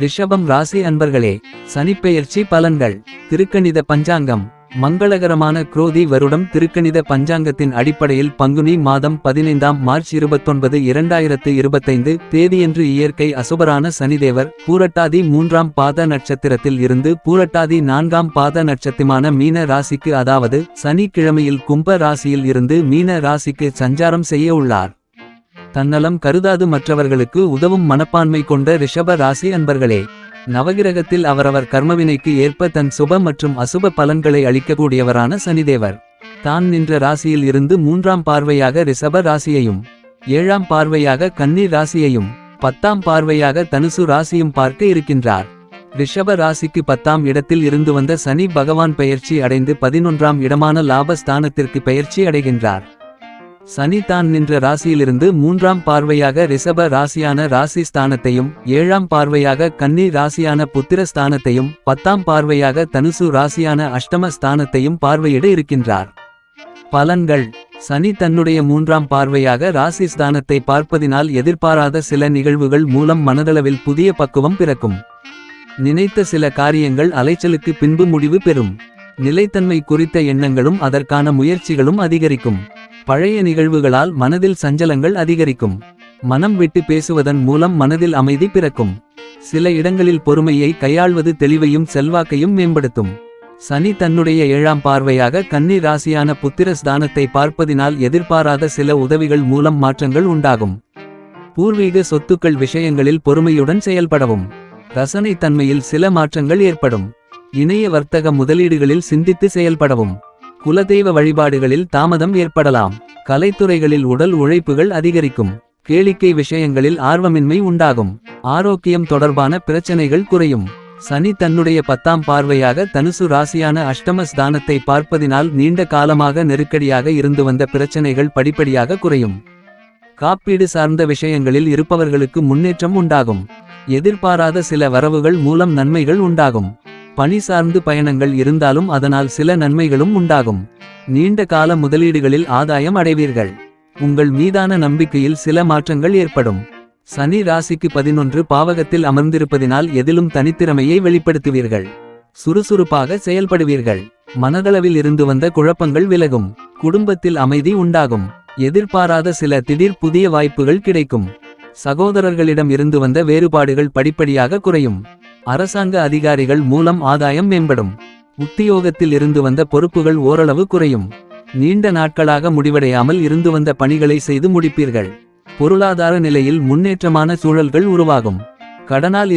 ரிஷபம் ராசி அன்பர்களே, சனிப்பெயர்ச்சி பலன்கள். திருக்கணித பஞ்சாங்கம். மங்களகரமான குரோதி வருடம் திருக்கணித பஞ்சாங்கத்தின் அடிப்படையில் பங்குனி மாதம் 15ஆம் மார்ச் 29, 2025 தேதியன்று இயற்கை அசுபரான சனிதேவர் பூரட்டாதி 3ஆம் பாத நட்சத்திரத்தில் இருந்து பூரட்டாதி 4ஆம் பாத நட்சத்திரமான மீன ராசிக்கு, அதாவது சனிக்கிழமையில் கும்ப ராசியில் இருந்து மீன ராசிக்கு சஞ்சாரம் செய்ய உள்ளார். தன்னலம் கருதாது மற்றவர்களுக்கு உதவும் மனப்பான்மை கொண்ட ரிஷப ராசி அன்பர்களே, நவகிரகத்தில் அவரவர் கர்மவினைக்கு ஏற்ப தன் சுப மற்றும் அசுப பலன்களை அளிக்கக்கூடியவரான சனிதேவர் தான் நின்ற ராசியில் இருந்து 3ஆம் பார்வையாக ரிஷப ராசியையும், 7ஆம் பார்வையாக கன்னி ராசியையும், 10ஆம் பார்வையாக தனுசு ராசியும் பார்க்க இருக்கின்றார். ரிஷப ராசிக்கு 10ஆம் இடத்தில் இருந்து வந்த சனி பகவான் பெயர்ச்சி அடைந்து 11ஆம் இடமான லாப ஸ்தானத்திற்கு பெயர்ச்சி அடைகின்றார். சனி தான் நின்ற ராசியிலிருந்து 3ஆம் பார்வையாக ரிஷப ராசியான ராசி ஸ்தானத்தையும், 7ஆம் பார்வையாக கன்னி ராசியான புத்திர ஸ்தானத்தையும், 10ஆம் பார்வையாக தனுசு ராசியான அஷ்டம ஸ்தானத்தையும் பார்வையிட இருக்கின்றார். பலன்கள். சனி தன்னுடைய 3ஆம் பார்வையாக ராசி ஸ்தானத்தை பார்ப்பதினால் எதிர்பாராத சில நிகழ்வுகள் மூலம் மனதளவில் புதிய பக்குவம் பிறக்கும். நினைத்த சில காரியங்கள் அலைச்சலுக்கு பின்பு முடிவு பெறும். நிலைத்தன்மை குறித்த எண்ணங்களும் அதற்கான முயற்சிகளும் அதிகரிக்கும். பழைய நிகழ்வுகளால் மனதில் சஞ்சலங்கள் அதிகரிக்கும். மனம் விட்டு பேசுவதன் மூலம் மனதில் அமைதி பிறக்கும். சில இடங்களில் பொறுமையை கையாள்வது தெளிவையும் செல்வாக்கையும் மேம்படுத்தும். சனி தன்னுடைய 7ஆம் பார்வையாக கன்னி ராசியான புத்திர ஸ்தானத்தை பார்ப்பதினால் எதிர்பாராத சில உதவிகள் மூலம் மாற்றங்கள் உண்டாகும். பூர்வீக சொத்துக்கள் விஷயங்களில் பொறுமையுடன் செயல்படவும். ரசனை தன்மையில் சில மாற்றங்கள் ஏற்படும். இணைய வர்த்தக முதலீடுகளில் சிந்தித்து செயல்படவும். குலதெய்வ வழிபாடுகளில் தாமதம் ஏற்படலாம். கலைத்துறைகளில் உடல் உழைப்புகள் அதிகரிக்கும். கேளிக்கை விஷயங்களில் ஆர்வமின்மை உண்டாகும். ஆரோக்கியம் தொடர்பான பிரச்சனைகள் குறையும். சனி தன்னுடைய 10ஆம் பார்வையாக தனுசு ராசியான அஷ்டம ஸ்தானத்தை பார்ப்பதினால் நீண்ட காலமாக நெருக்கடியாக இருந்து வந்த பிரச்சனைகள் படிப்படியாக குறையும். காப்பீடு சார்ந்த விஷயங்களில் இருப்பவர்களுக்கு முன்னேற்றம் உண்டாகும். எதிர்பாராத சில வரவுகள் மூலம் நன்மைகள் உண்டாகும். பணி சார்ந்து பயணங்கள் இருந்தாலும் அதனால் சில நன்மைகளும் உண்டாகும். நீண்ட கால முதலீடுகளில் ஆதாயம் அடைவீர்கள். உங்கள் மீதான நம்பிக்கையில் சில மாற்றங்கள் ஏற்படும். சனி ராசிக்கு 11 பாவகத்தில் அமர்ந்திருப்பதினால் எதிலும் தனித்திறமையை வெளிப்படுத்துவீர்கள். சுறுசுறுப்பாக செயல்படுவீர்கள். மனதளவில் இருந்து வந்த குழப்பங்கள் விலகும். குடும்பத்தில் அமைதி உண்டாகும். எதிர்பாராத சில திடீர் புதிய வாய்ப்புகள் கிடைக்கும். சகோதரர்களிடம் இருந்து வந்த வேறுபாடுகள் படிப்படியாக குறையும். அரசாங்க அதிகாரிகள் மூலம் ஆதாயம் மேம்படும். உத்தியோகத்தில் இருந்து வந்த பொறுப்புகள் ஓரளவு குறையும். நீண்ட நாட்களாக முடிவடையாமல் இருந்து வந்த பணிகளை செய்து முடிப்பீர்கள். பொருளாதார நிலையில் முன்னேற்றமான சூழல்கள் உருவாகும். கடனால்